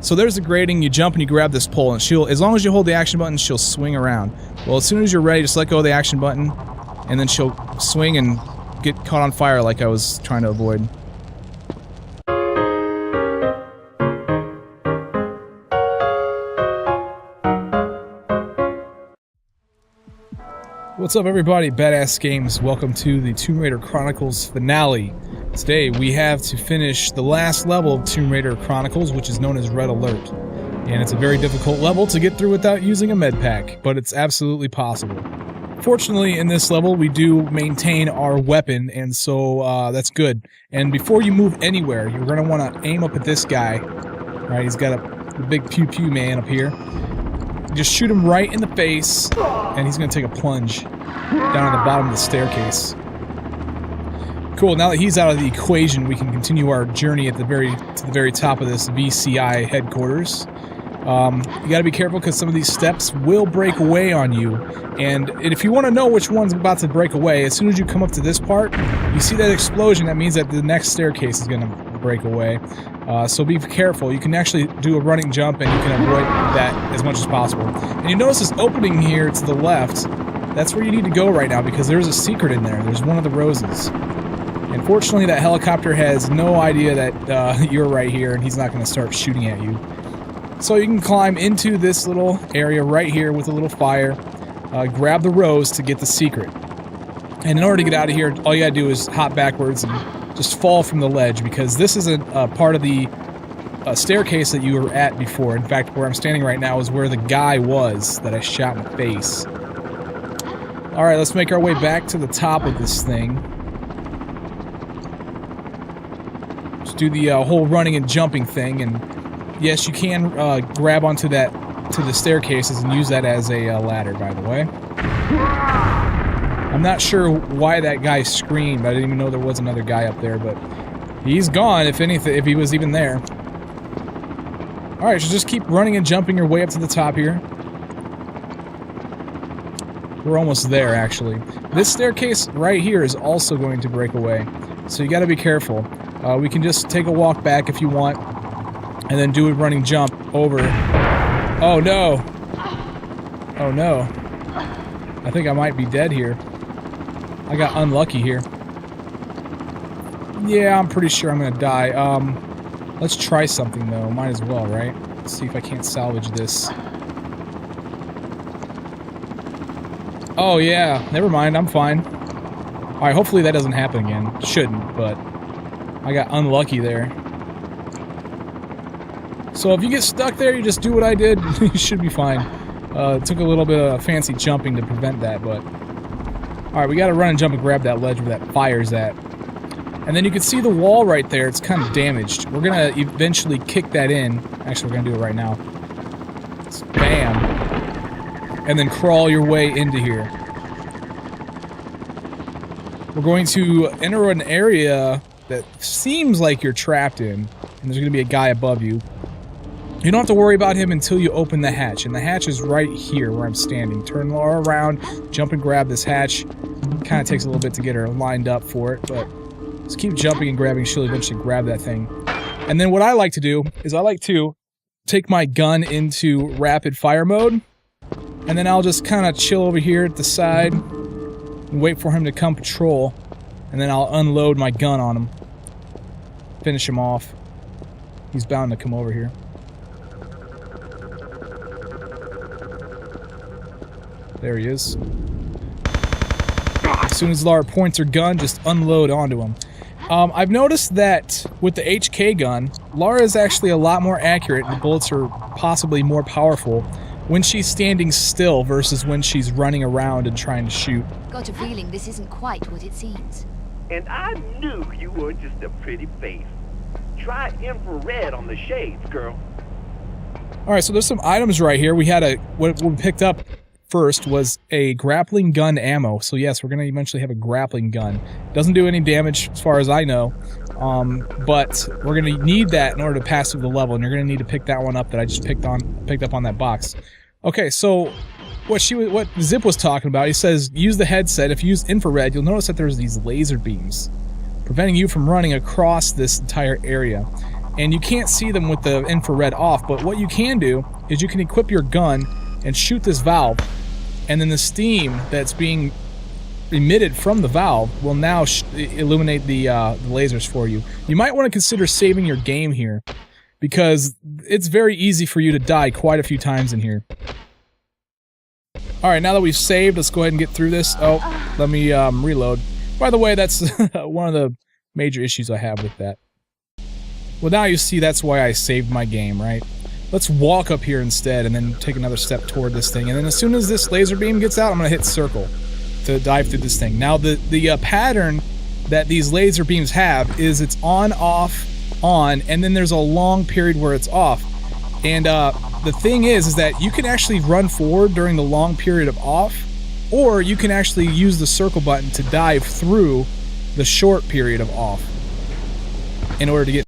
So there's the grating, you jump and you grab this pole, and she'll, as long as you hold the action button, she'll swing around. Well, as soon as you're ready, just let go of the action button, and then she'll swing and get caught on fire like I was trying to avoid. What's up everybody, Badass Games, welcome to the Tomb Raider Chronicles finale. Today we have to finish the last level of Tomb Raider Chronicles, which is known as Red Alert. And it's a very difficult level to get through without using a med pack, but it's absolutely possible. Fortunately, in this level we do maintain our weapon, and so that's good. And before you move anywhere, you're going to want to aim up at this guy. Right, he's got a big pew-pew man up here. Just shoot him right in the face, and he's going to take a plunge down at the bottom of the staircase. Cool, now that he's out of the equation, we can continue our journey at to the very top of this VCI headquarters. You gotta be careful because some of these steps will break away on you, and if you want to know which one's about to break away, as soon as you come up to this part, you see that explosion, that means that the next staircase is going to break away. So be careful. You can actually do a running jump and you can avoid that as much as possible. And you notice this opening here to the left, that's where you need to go right now because there's a secret in there. There's one of the roses. And fortunately that helicopter has no idea that you're right here and he's not going to start shooting at you. So you can climb into this little area right here with a little fire, grab the rose to get the secret. And in order to get out of here, all you gotta do is hop backwards and just fall from the ledge, because this isn't part of the staircase that you were at before. In fact, where I'm standing right now is where the guy was that I shot in the face. Alright, let's make our way back to the top of this thing. Just do the whole running and jumping thing, and yes, you can grab onto the staircases and use that as a ladder, by the way. I'm not sure why that guy screamed. I didn't even know there was another guy up there, but he's gone, if anything, if he was even there. Alright, so just keep running and jumping your way up to the top here. We're almost there, actually. This staircase right here is also going to break away, so you gotta be careful. We can just take a walk back if you want, and then do a running jump over. Oh no! Oh no. I think I might be dead here. I got unlucky here. Yeah, I'm pretty sure I'm gonna die. Let's try something though. Might as well, right? Let's see if I can't salvage this. Oh yeah, never mind, I'm fine. Alright, hopefully that doesn't happen again. Shouldn't, but I got unlucky there. So if you get stuck there, you just do what I did. You should be fine. It took a little bit of fancy jumping to prevent that, but... Alright, we gotta run and jump and grab that ledge where that fire's at. And then you can see the wall right there, it's kind of damaged. We're gonna eventually kick that in. Actually, we're gonna do it right now. Bam. And then crawl your way into here. We're going to enter an area that seems like you're trapped in. And there's gonna be a guy above you. You don't have to worry about him until you open the hatch, and the hatch is right here where I'm standing. Turn Laura around, jump and grab this hatch. Kind of takes a little bit to get her lined up for it, but just keep jumping and grabbing. She'll eventually grab that thing. And then what I like to do is I like to take my gun into rapid fire mode, and then I'll just kind of chill over here at the side and wait for him to come patrol, and then I'll unload my gun on him. Finish him off. He's bound to come over here. There he is. As soon as Lara points her gun, just unload onto him. I've noticed that with the HK gun, Lara is actually a lot more accurate and the bullets are possibly more powerful when she's standing still versus when she's running around and trying to shoot. Got a feeling this isn't quite what it seems. And I knew you were just a pretty face. Try infrared on the shades, girl. Alright, so there's some items right here. We had what we picked up first was a grappling gun ammo. So yes, we're going to eventually have a grappling gun. Doesn't do any damage as far as I know, but we're going to need that in order to pass through the level, and you're going to need to pick that one up that I just picked up on that box. Okay, so what Zip was talking about, he says use the headset. If you use infrared, you'll notice that there's these laser beams preventing you from running across this entire area. and you can't see them with the infrared off, but what you can do is you can equip your gun and shoot this valve, and then the steam that's being emitted from the valve will now illuminate the lasers for you. You might want to consider saving your game here, because it's very easy for you to die quite a few times in here. Alright, now that we've saved, let's go ahead and get through this. Oh, let me reload. By the way, that's one of the major issues I have with that. Well, now you see that's why I saved my game, right? Let's walk up here instead and then take another step toward this thing. And then as soon as this laser beam gets out, I'm going to hit circle to dive through this thing. Now, the pattern that these laser beams have is it's on, off, on, and then there's a long period where it's off. And the thing is that you can actually run forward during the long period of off, or you can actually use the circle button to dive through the short period of off in order to get...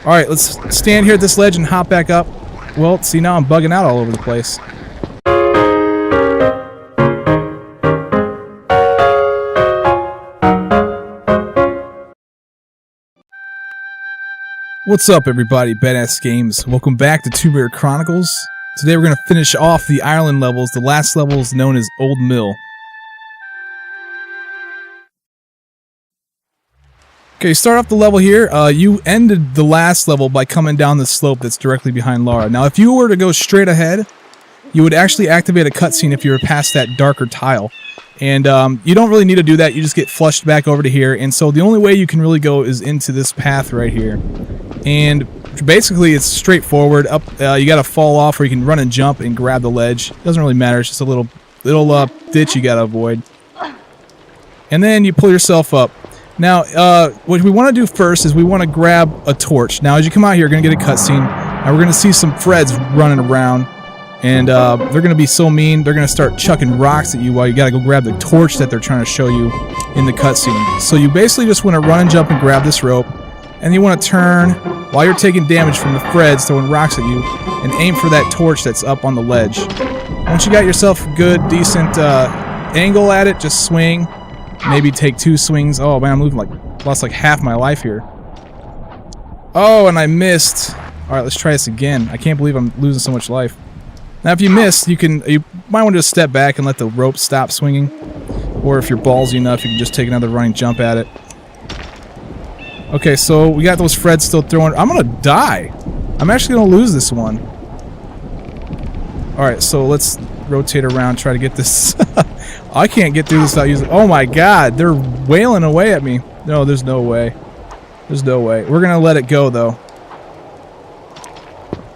Alright, let's stand here at this ledge and hop back up. Well, see, now I'm bugging out all over the place. What's up, everybody? Badass Games. Welcome back to Tomb Raider Chronicles. Today we're going to finish off the Ireland levels. The last level is known as Old Mill. Okay, start off the level here. You ended the last level by coming down the slope that's directly behind Lara. Now, if you were to go straight ahead, you would actually activate a cutscene if you were past that darker tile. And you don't really need to do that. You just get flushed back over to here. And so the only way you can really go is into this path right here. And basically, it's straightforward. Up, you got to fall off, or you can run and jump and grab the ledge. Doesn't really matter. It's just a little ditch you got to avoid. And then you pull yourself up. Now, what we want to do first is we want to grab a torch. Now, as you come out here, you're going to get a cutscene, and we're going to see some Freds running around, and they're going to be so mean, they're going to start chucking rocks at you while you got to go grab the torch that they're trying to show you in the cutscene. So you basically just want to run and jump and grab this rope, and you want to turn while you're taking damage from the Freds throwing rocks at you, and aim for that torch that's up on the ledge. Once you got yourself a good, decent angle at it, just swing. Maybe take 2 swings. Oh man, I'm lost like half my life here. Oh, and I missed. Alright, let's try this again. I can't believe I'm losing so much life. Now if you miss, you might want to just step back and let the rope stop swinging. Or if you're ballsy enough, you can just take another running jump at it. Okay, so we got those Freds still throwing. I'm gonna die. I'm actually gonna lose this one. Alright, so let's rotate around, try to get this. I can't get through this without using... Oh my god, they're wailing away at me. No, there's no way. There's no way. We're gonna let it go, though.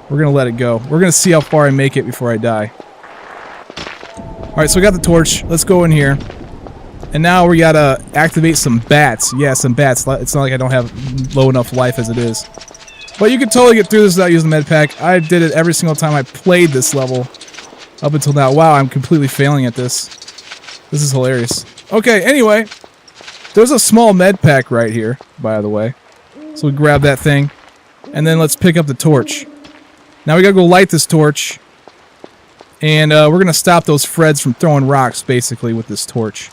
We're gonna let it go. We're gonna see how far I make it before I die. Alright, so we got the torch. Let's go in here. And now we gotta activate some bats. Yeah, some bats. It's not like I don't have low enough life as it is. But you can totally get through this without using the med pack. I did it every single time I played this level. Up until now. Wow, I'm completely failing at this. This is hilarious. Okay, anyway. There's a small med pack right here, by the way. So we grab that thing. And then let's pick up the torch. Now we gotta go light this torch. And we're gonna stop those Freds from throwing rocks, basically, with this torch.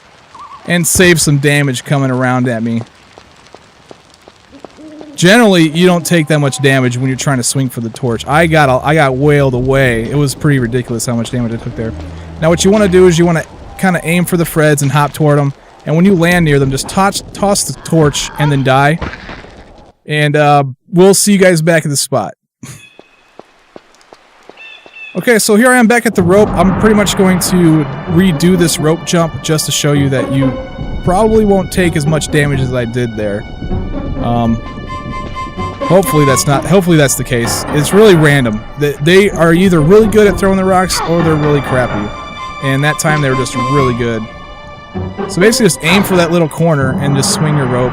And save some damage coming around at me. Generally, you don't take that much damage when you're trying to swing for the torch. I got wailed away. It was pretty ridiculous how much damage I took there. Now what you want to do is you want to kind of aim for the Freds and hop toward them. And when you land near them, just toss the torch and then die. And we'll see you guys back at the spot. Okay, so here I am back at the rope. I'm pretty much going to redo this rope jump just to show you that you probably won't take as much damage as I did there. Hopefully that's the case. It's really random. They are either really good at throwing the rocks or they're really crappy. And that time they were just really good. So basically just aim for that little corner and just swing your rope.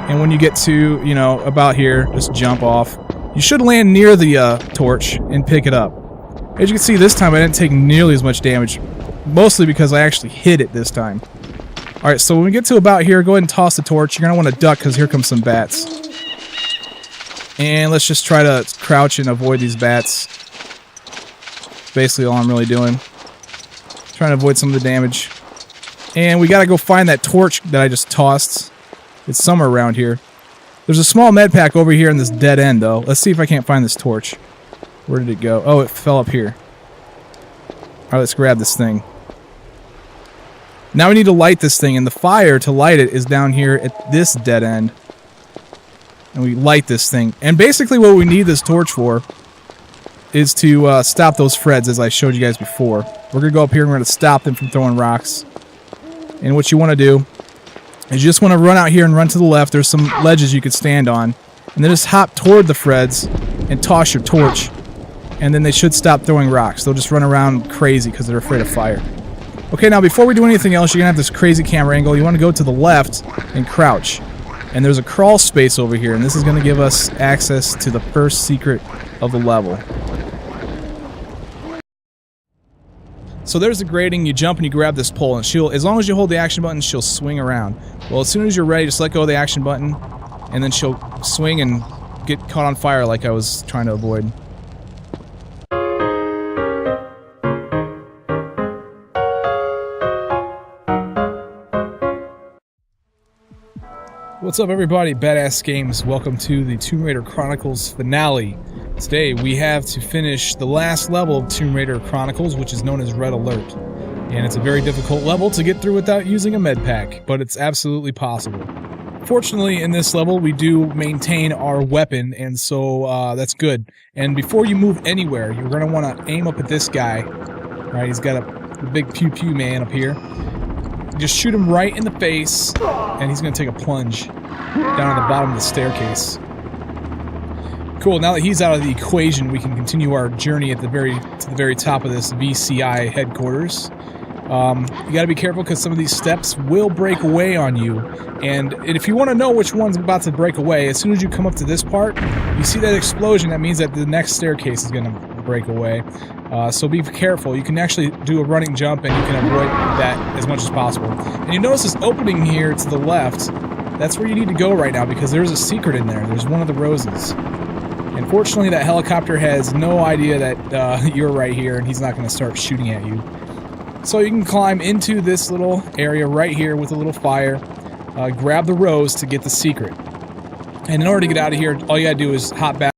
And when you get to, you know, about here, just jump off. You should land near the torch and pick it up. As you can see, this time I didn't take nearly as much damage. Mostly because I actually hit it this time. Alright, so when we get to about here, go ahead and toss the torch. You're going to want to duck because here comes some bats. And let's just try to crouch and avoid these bats. Basically all I'm really doing. Trying to avoid some of the damage. And we gotta go find that torch that I just tossed. It's somewhere around here. There's a small med pack over here in this dead end, though. Let's see if I can't find this torch. Where did it go? Oh, it fell up here. Alright, let's grab this thing. Now we need to light this thing, and the fire to light it is down here at this dead end. And we light this thing. And basically what we need this torch for is to stop those Freds, as I showed you guys before. We're going to go up here and we're going to stop them from throwing rocks. And what you want to do is you just want to run out here and run to the left. There's some ledges you could stand on. And then just hop toward the Freds and toss your torch. And then they should stop throwing rocks. They'll just run around crazy because they're afraid of fire. Okay, now before we do anything else, you're going to have this crazy camera angle. You want to go to the left and crouch. And there's a crawl space over here, and this is going to give us access to the first secret of the level. So there's the grating. You jump and you grab this pole, and she'll, as long as you hold the action button, she'll swing around. Well, as soon as you're ready, just let go of the action button, and then she'll swing and get caught on fire like I was trying to avoid. What's up, everybody? Badass Games. Welcome to the Tomb Raider Chronicles finale. Today we have to finish the last level of Tomb Raider Chronicles, which is known as Red Alert. And it's a very difficult level to get through without using a med pack, but it's absolutely possible. Fortunately, in this level we do maintain our weapon, and so that's good. And before you move anywhere, you're going to want to aim up at this guy. Right, he's got a big pew-pew man up here. Just shoot him right in the face, and he's going to take a plunge down at the bottom of the staircase. Cool, now that he's out of the equation, we can continue our journey at the very top of this VCI headquarters. You gotta be careful because some of these steps will break away on you. And if you want to know which one's about to break away, as soon as you come up to this part, you see that explosion, that means that the next staircase is going to break away. So be careful. You can actually do a running jump and you can avoid that as much as possible. And you notice this opening here to the left. That's where you need to go right now because there's a secret in there. There's one of the roses. And fortunately that helicopter has no idea that you're right here and he's not going to start shooting at you. So you can climb into this little area right here with a little fire. Grab the rose to get the secret. And in order to get out of here, all you gotta do is hop back